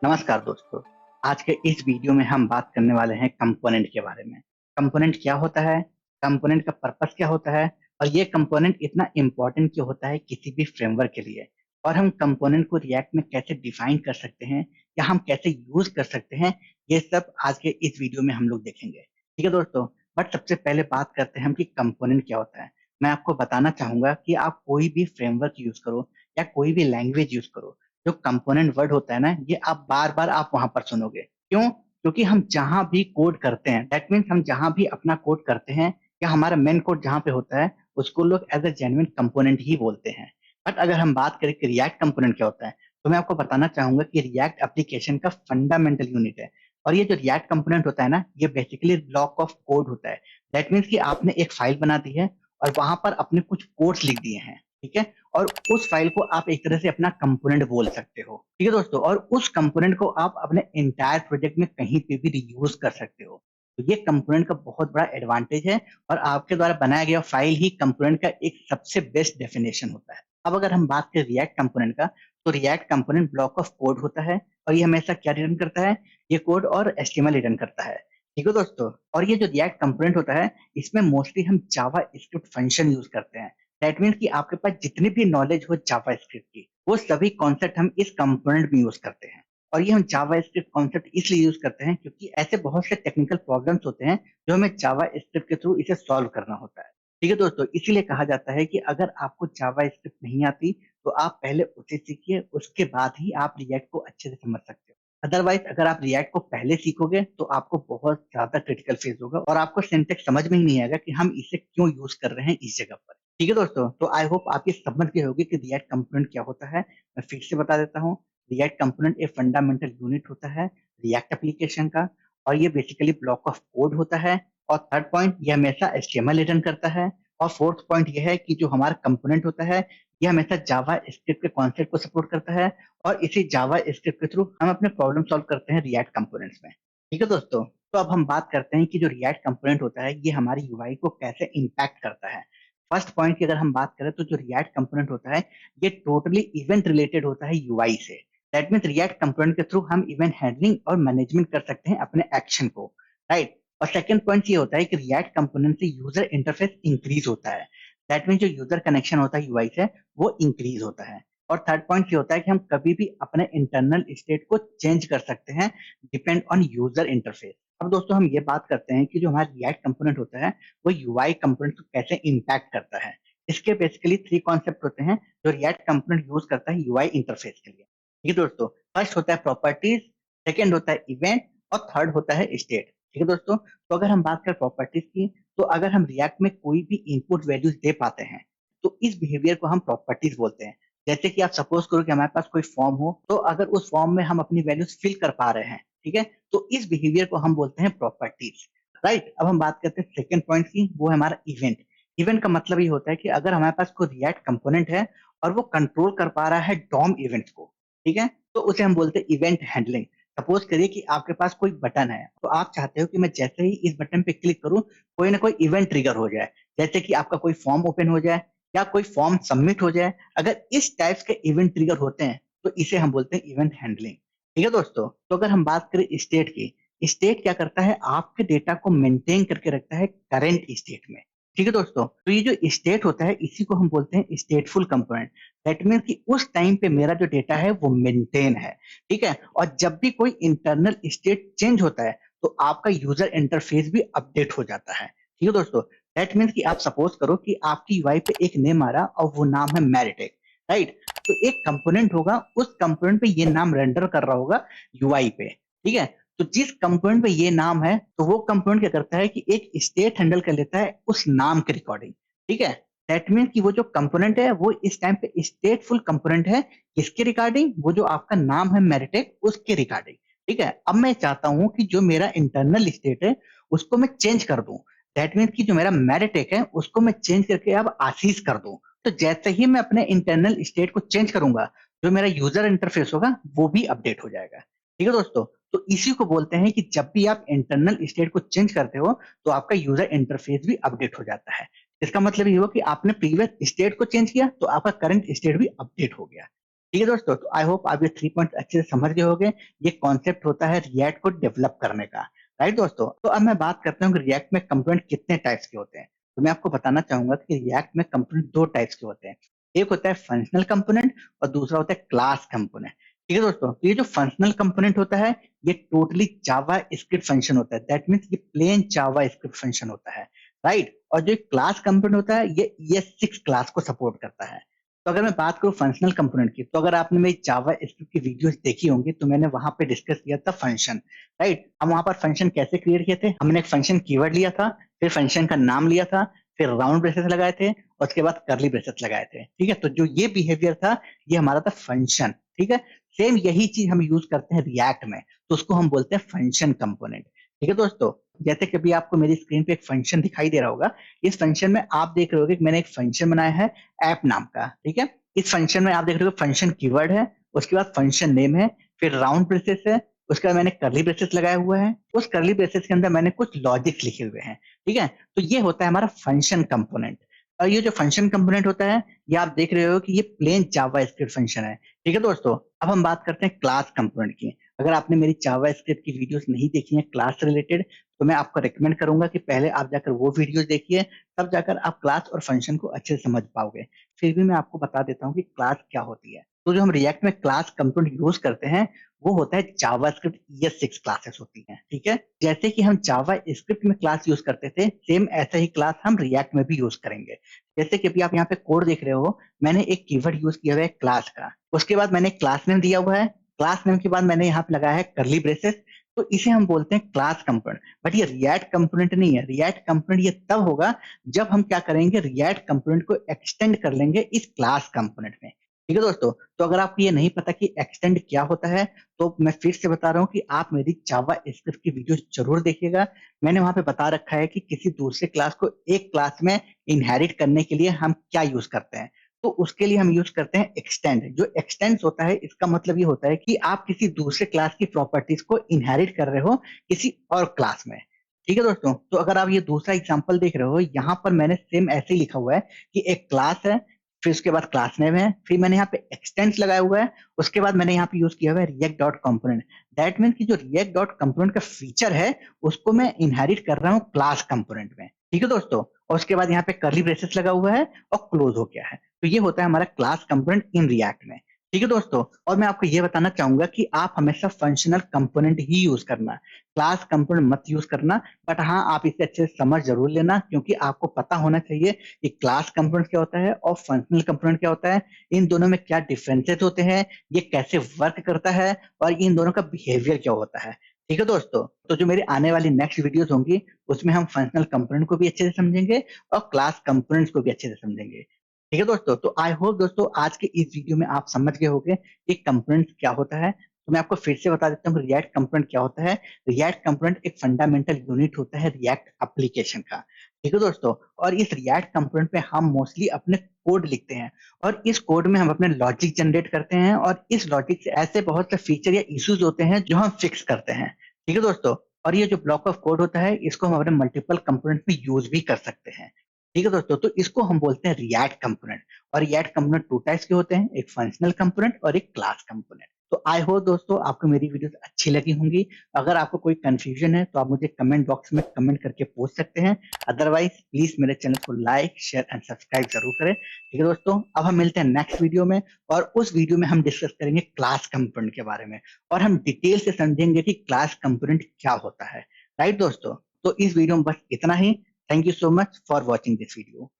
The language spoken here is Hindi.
नमस्कार दोस्तों। आज के इस वीडियो में हम बात करने वाले हैं कंपोनेंट के बारे में। कंपोनेंट क्या होता है, कंपोनेंट का पर्पस क्या होता है और ये कंपोनेंट इतना इम्पोर्टेंट क्यों होता है किसी भी फ्रेमवर्क के लिए, और हम कंपोनेंट को रिएक्ट में कैसे डिफाइन कर सकते हैं या हम कैसे यूज कर सकते हैं, ये सब आज के इस वीडियो में हम लोग देखेंगे। ठीक है दोस्तों। बट सबसे पहले बात करते हैं हम कि कंपोनेंट क्या होता है। मैं आपको बताना चाहूंगा कि आप कोई भी फ्रेमवर्क यूज करो या कोई भी लैंग्वेज यूज करो, जो कंपोनेंट वर्ड होता है ना, ये आप बार बार आप वहां पर सुनोगे। क्यों? क्योंकि हम जहां भी कोड करते हैं, दैट मीन्स हम जहां भी अपना कोड करते हैं या हमारा मेन कोड जहां पे होता है, उसको लोग एज ए जेन्युइन कंपोनेंट ही बोलते हैं। बट अगर हम बात करें कि रिएक्ट कंपोनेंट क्या होता है, तो मैं आपको बताना चाहूंगा कि रिएक्ट एप्लीकेशन का फंडामेंटल यूनिट है। और ये जो रिएक्ट कंपोनेंट होता है ना, ये बेसिकली ब्लॉक ऑफ कोड होता है। दैट मीन्स कि आपने एक फाइल बना दी है और वहां पर अपने कुछ कोड्स लिख दिए हैं। ठीक है। और उस फाइल को आप एक तरह से अपना कंपोनेंट बोल सकते हो। ठीक है दोस्तों। और उस कंपोनेंट को आप अपने एंटायर प्रोजेक्ट में कहीं पे भी रीयूज कर सकते हो। तो ये कंपोनेंट का बहुत बड़ा एडवांटेज है। और आपके द्वारा बनाया गया फाइल ही कंपोनेंट का एक सबसे बेस्ट डेफिनेशन होता है। अब अगर हम बात करें रिएक्ट कंपोनेंट का, तो react component block of code होता है। और ये हमेशा क्या रिटर्न करता है? ये कोड और एचटीएमएल रिटर्न करता है। ठीक है दोस्तों। और ये जो रिएक्ट कंपोनेंट होता है, इसमें मोस्टली हम जावा स्क्रिप्ट फंक्शन यूज करते हैं। दैट मीन्स कि आपके पास जितनी भी नॉलेज हो जावा स्क्रिप्ट की, वो सभी कॉन्सेप्ट हम इस कंपोनेंट में यूज करते हैं। और ये हम जावा स्क्रिप्ट कॉन्सेप्ट इसलिए यूज करते हैं क्योंकि ऐसे बहुत से टेक्निकल प्रॉब्लम्स होते हैं जो हमें जावा स्क्रिप्ट के थ्रू इसे सॉल्व करना होता है। ठीक है दोस्तों। इसीलिए कहा जाता है कि अगर आपको जावा स्क्रिप्ट नहीं आती, तो आप पहले उसे सीखिए, उसके बाद ही आप रिएक्ट को अच्छे से समझ सकते हो। अदरवाइज अगर आप रिएक्ट को पहले सीखोगे तो आपको बहुत ज्यादा क्रिटिकल फेज होगा और आपको सिंटेक्स समझ में ही नहीं आएगा कि हम इसे क्यों यूज कर रहे हैं इस जगह पर। ठीक है दोस्तों। तो आई होप आप ये समझ गए होंगे कि रिएक्ट कंपोनेंट क्या होता है। मैं फिर से बता देता हूँ। रिएक्ट कंपोनेंट एक फंडामेंटल यूनिट होता है रिएक्ट एप्लीकेशन का। और ये बेसिकली ब्लॉक ऑफ कोड होता है। और थर्ड पॉइंट, ये हमेशा एचटीएमएल रिटर्न करता है। और फोर्थ पॉइंट ये है कि जो हमारा कंपोनेंट होता है, ये हमेशा जावा स्क्रिप्ट के कॉन्सेप्ट को सपोर्ट करता है। और इसी जावा स्क्रिप्ट के थ्रू हम अपने प्रॉब्लम सॉल्व करते हैं रिएक्ट कंपोनेंट्स में। ठीक है दोस्तों। तो अब हम बात करते हैं कि जो रिएक्ट कंपोनेंट होता है, ये हमारी यूआई को कैसे इम्पैक्ट करता है। फर्स्ट पॉइंट की अगर हम बात करें, तो जो रिएक्ट कंपोनेंट होता है, ये टोटली इवेंट रिलेटेड होता है यूआई से। दैट मीन्स रिएक्ट कंपोनेंट के थ्रू हम इवेंट हैंडलिंग और मैनेजमेंट कर सकते हैं अपने एक्शन को। राइट। और सेकंड पॉइंट ये होता है कि रिएक्ट कंपोनेंट से यूजर इंटरफेस इंक्रीज होता है। दैट मीन्स जो यूजर कनेक्शन होता है यूआई से, वो इंक्रीज होता है। और थर्ड पॉइंट ये होता है कि हम कभी भी अपने इंटरनल स्टेट को चेंज कर सकते हैं डिपेंड ऑन यूजर इंटरफेस। अब दोस्तों हम ये बात करते हैं कि जो हमारा रिएक्ट कंपोनेंट होता है, वो यूआई कंपोनेंट को कैसे इम्पैक्ट करता है। इसके बेसिकली थ्री कॉन्सेप्ट होते हैं जो रिएक्ट कंपोनेंट यूज करता है यूआई इंटरफेस के लिए। ठीक है दोस्तों। फर्स्ट होता है प्रॉपर्टीज, सेकेंड होता है इवेंट, और थर्ड होता है स्टेट। ठीक है दोस्तों। तो अगर हम बात करें प्रॉपर्टीज की, तो अगर हम रिएक्ट में कोई भी इनपुट वैल्यूज दे पाते हैं, तो इस बिहेवियर को हम प्रॉपर्टीज बोलते हैं। जैसे कि आप सपोज करो कि हमारे पास कोई फॉर्म हो, तो अगर उस फॉर्म में हम अपनी वैल्यूज फिल कर पा रहे हैं, ठीक है, तो इस बिहेवियर को हम बोलते हैं प्रॉपर्टीज। राइट। अब हम बात करते हैं सेकंड पॉइंट की, वो है हमारा इवेंट। इवेंट का मतलब ये होता है कि अगर हमारे पास कोई रिएक्ट कंपोनेंट है और वो कंट्रोल कर पा रहा है डॉम इवेंट्स को, ठीक है, तो उसे हम बोलते हैं इवेंट हैंडलिंग। सपोज करिए कि आपके पास कोई बटन है, तो आप चाहते हो कि मैं जैसे ही इस बटन पे क्लिक करूं, कोई ना कोई इवेंट ट्रिगर हो जाए। जैसे कि आपका कोई फॉर्म ओपन हो जाए या कोई फॉर्म सबमिट हो जाए। अगर इस टाइप्स के इवेंट ट्रिगर होते हैं, तो इसे हम बोलते हैं इवेंट हैंडलिंग। ठीक है दोस्तों। तो अगर हम बात करें स्टेट की, स्टेट क्या करता है? आपके डेटा को मेंटेन करके रखता है करंट स्टेट में। ठीक है दोस्तों। तो ये जो स्टेट होता है, इसी को हम बोलते हैं स्टेटफुल कंपोनेंट। दैट मीन्स कि उस टाइम पे मेरा जो डेटा है वो मेंटेन है। ठीक है। और जब भी कोई इंटरनल स्टेट चेंज होता है, तो आपका यूजर इंटरफेस भी अपडेट हो जाता है। ठीक है दोस्तों। दैट मीन्स कि आप सपोज करो कि आपकी यूआई पे एक नेम आ रहा और वो नाम है मैरिटेक। राइट। तो एक कंपोनेंट होगा, उस कंपोनेंट पे ये नाम रेंडर कर रहा होगा यूआई पे। ठीक है। तो जिस कंपोनेंट पे ये नाम है, तो वो कंपोनेंट क्या करता है कि एक स्टेट हैंडल कर लेता है उस नाम के रिकॉर्डिंग। ठीक है। दैट मीन्स कि वो जो कंपोनेंट है, वो इस टाइम पे स्टेटफुल कंपोनेंट है। किसके रिगार्डिंग? वो जो आपका नाम है मैरिटेक, उसके रिगार्डिंग। ठीक है। अब मैं चाहता हूं कि जो मेरा इंटरनल स्टेट है, उसको मैं चेंज कर दूं। दैट मीन्स कि जो मेरा मैरिटेक है, उसको मैं चेंज करके अब आशीष कर दूं। तो जैसे ही मैं अपने इंटरनल स्टेट को चेंज करूंगा, जो मेरा यूजर इंटरफेस होगा, वो भी अपडेट हो जाएगा। ठीक है दोस्तों। तो इसी को बोलते हैं कि जब भी आप इंटरनल स्टेट को चेंज करते हो, तो आपका यूजर इंटरफेस भी अपडेट हो जाता है। इसका मतलब ये हुआ कि आपने प्रीवियस स्टेट को चेंज किया, तो आपका करंट स्टेट भी अपडेट हो गया। ठीक है दोस्तों, तो आई होप आप ये 3 पॉइंट्स अच्छे से समझ गए होंगे। ये कॉन्सेप्ट होता है रिएक्ट को डेवलप करने का, राइट दोस्तों? तो अब मैं बात करता हूँ कि रिएक्ट में कंपोनेंट कितने टाइप्स के होते हैं। तो मैं आपको बताना चाहूंगा कि रिएक्ट में कंपोनेंट 2 टाइप्स के होते हैं। एक होता है फंक्शनल कंपोनेंट और दूसरा होता है क्लास कंपोनेंट। ठीक है दोस्तों, तो ये जो फंक्शनल कंपोनेंट होता है ये टोटली जावा स्क्रिप्ट फंक्शन होता है। दैट मीन्स ये प्लेन जावा स्क्रिप्ट फंक्शन होता है, राइट? और जो क्लास कंपोनेंट होता है ये ES6 क्लास को सपोर्ट करता है। तो अगर मैं बात करूं फंक्शनल कंपोनेंट की, तो अगर आपने मेरी जावा स्क्रिप्ट की वीडियोस देखी होंगी तो मैंने वहां पे डिस्कस किया था फंक्शन, राइट? हम वहां पर फंक्शन कैसे क्रिएट किए थे, हमने एक फंक्शन कीवर्ड लिया था, फिर फंक्शन का नाम लिया था, फिर राउंड ब्रेसेस लगाए थे और उसके बाद करली ब्रेसेस लगाए थे। ठीक है, तो जो ये बिहेवियर था ये हमारा था फंक्शन। ठीक है, सेम यही चीज हम यूज करते हैं रिएक्ट में, तो उसको हम बोलते हैं फंक्शन कंपोनेंट। ठीक है दोस्तों, जैसे कि अभी आपको मेरी स्क्रीन पे एक फंक्शन दिखाई दे रहा होगा, इस फंक्शन में आप देख रहे होगे कि मैंने एक फंक्शन बनाया है ऐप नाम का। ठीक है, इस फंक्शन में आप देख रहे हो फंक्शन कीवर्ड है, उसके बाद फंक्शन नेम है, फिर राउंड ब्रेसेस है, उसके बाद मैंने करली ब्रेसेस लगाया हुआ है, उस करली ब्रेसेस के अंदर मैंने कुछ लॉजिक्स लिखे हुए हैं। ठीक है, तो ये होता है हमारा फंक्शन कंपोनेंट। और ये जो फंक्शन कंपोनेंट होता है ये आप देख रहे हो कि ये प्लेन जावा स्क्रिप्ट फंक्शन है। ठीक है दोस्तों, अब हम बात करते हैं क्लास कंपोनेंट की। अगर आपने मेरी जावा स्क्रिप्ट की वीडियोस नहीं देखी हैं क्लास से रिलेटेड, तो मैं आपको रिकमेंड करूंगा कि पहले आप जाकर वो वीडियोस देखिए, तब जाकर आप क्लास और फंक्शन को अच्छे से समझ पाओगे। फिर भी मैं आपको बता देता हूँ कि क्लास क्या होती है। तो जो हम रिएक्ट में क्लास कंपोनेंट यूज करते हैं वो होता है जावास्क्रिप्ट ES6 क्लासेस होती हैं। ठीक है, जैसे कि हम जावा स्क्रिप्ट में क्लास यूज करते थे, सेम ऐसा ही क्लास हम रिएक्ट में भी यूज करेंगे। जैसे कि अभी आप यहाँ पे कोड देख रहे हो, मैंने एक कीवर्ड यूज किया हुआ है क्लास का, उसके बाद मैंने क्लास नेम दिया हुआ है, क्लास नेम के बाद मैंने यहाँ पे लगाया है करली ब्रेसेस, तो इसे हम बोलते हैं क्लास कंपोनेंट। बट ये रिएक्ट कंपोनेंट नहीं है। रिएक्ट कंपोनेंट ये तब होगा जब हम क्या करेंगे, रिएक्ट कंपोनेंट को एक्सटेंड कर लेंगे इस क्लास कंपोनेंट में। ठीक है दोस्तों, तो अगर आपको ये नहीं पता कि एक्सटेंड क्या होता है, तो मैं फिर से बता रहा हूँ कि आप मेरी जावा स्क्रिप्ट की वीडियो जरूर देखिएगा। मैंने वहां पे बता रखा है कि किसी दूसरे क्लास को एक क्लास में इनहेरिट करने के लिए हम क्या यूज करते हैं। तो उसके लिए हम यूज करते हैं एक्सटेंड। जो एक्सटेंड होता है इसका मतलब ये होता है कि आप किसी दूसरे क्लास की प्रॉपर्टीज को इनहेरिट कर रहे हो किसी और क्लास में। ठीक है दोस्तों, तो अगर आप ये दूसरा एग्जांपल देख रहे हो, यहाँ पर मैंने सेम ऐसे ही लिखा हुआ है कि एक क्लास है, फिर उसके बाद क्लास नेम है, फिर मैंने यहाँ पे एक्सटेंस लगाया हुआ है, उसके बाद मैंने यहाँ पे यूज किया हुआ है react dot component. That means कि जो रिएक्ट डॉट कंपोनेंट का फीचर है उसको मैं इनहेरिट कर रहा हूँ क्लास कंपोनेंट में। ठीक है दोस्तों, और उसके बाद यहाँ पे करली ब्रेसेस लगा हुआ है और क्लोज हो गया है। तो ये होता है हमारा क्लास कंपोनेंट इन रिएक्ट में। ठीक है दोस्तों, और मैं आपको ये बताना चाहूंगा कि आप हमेशा फंक्शनल कंपोनेंट ही यूज करना, क्लास कंपोनेंट मत यूज करना। बट हाँ, आप इसे अच्छे से समझ जरूर लेना, क्योंकि आपको पता होना चाहिए कि क्लास कंपोनेंट क्या होता है और फंक्शनल कंपोनेंट क्या होता है, इन दोनों में क्या डिफरेंसेस होते हैं, ये कैसे वर्क करता है और इन दोनों का बिहेवियर क्या होता है। ठीक है दोस्तों, तो जो मेरी आने वाली नेक्स्ट वीडियोस होंगी उसमें हम फंक्शनल कंपोनेंट को भी अच्छे से समझेंगे और क्लास कंपोनेंट्स को भी अच्छे से समझेंगे। ठीक है दोस्तों, तो आई होप दोस्तों आज के इस वीडियो में आप समझ गए होंगे कि कंपोनेंट क्या होता है। तो मैं आपको फिर से बता देता हूँ रिएक्ट कंपोनेंट क्या होता है। रिएक्ट कंपोनेंट एक फंडामेंटल यूनिट होता है रिएक्ट एप्लीकेशन का। ठीक है दोस्तों, और इस रिएक्ट कंपोनेंट पे हम मोस्टली अपने कोड लिखते हैं और इस कोड में हम अपने लॉजिक जनरेट करते हैं और इस लॉजिक से ऐसे बहुत से फीचर या इश्यूज होते हैं जो हम फिक्स करते हैं। ठीक है दोस्तों, और ये जो ब्लॉक ऑफ कोड होता है इसको हम अपने मल्टीपल कंपोनेंट में यूज भी कर सकते हैं। ठीक है दोस्तों, तो इसको हम बोलते हैं रिएक्ट कंपोनेंट। और रिएक्ट कंपोनेंट 2 टाइप्स के होते हैं, एक फंक्शनल कंपोनेंट और एक क्लास कंपोनेंट। तो आई होप दोस्तों आपको मेरी वीडियोस अच्छी लगी होंगी। अगर आपको कोई कंफ्यूजन है तो आप मुझे कमेंट बॉक्स में कमेंट करके पूछ सकते हैं। अदरवाइज प्लीज मेरे चैनल को लाइक शेयर एंड सब्सक्राइब जरूर करें। ठीक है दोस्तों, अब हम मिलते हैं नेक्स्ट वीडियो में और उस वीडियो में हम डिस्कस करेंगे क्लास कंपोनेंट के बारे में और हम डिटेल से समझेंगे कि क्लास कंपोनेंट क्या होता है। राइट दोस्तों, तो इस वीडियो में बस इतना ही। Thank you so much for watching this video.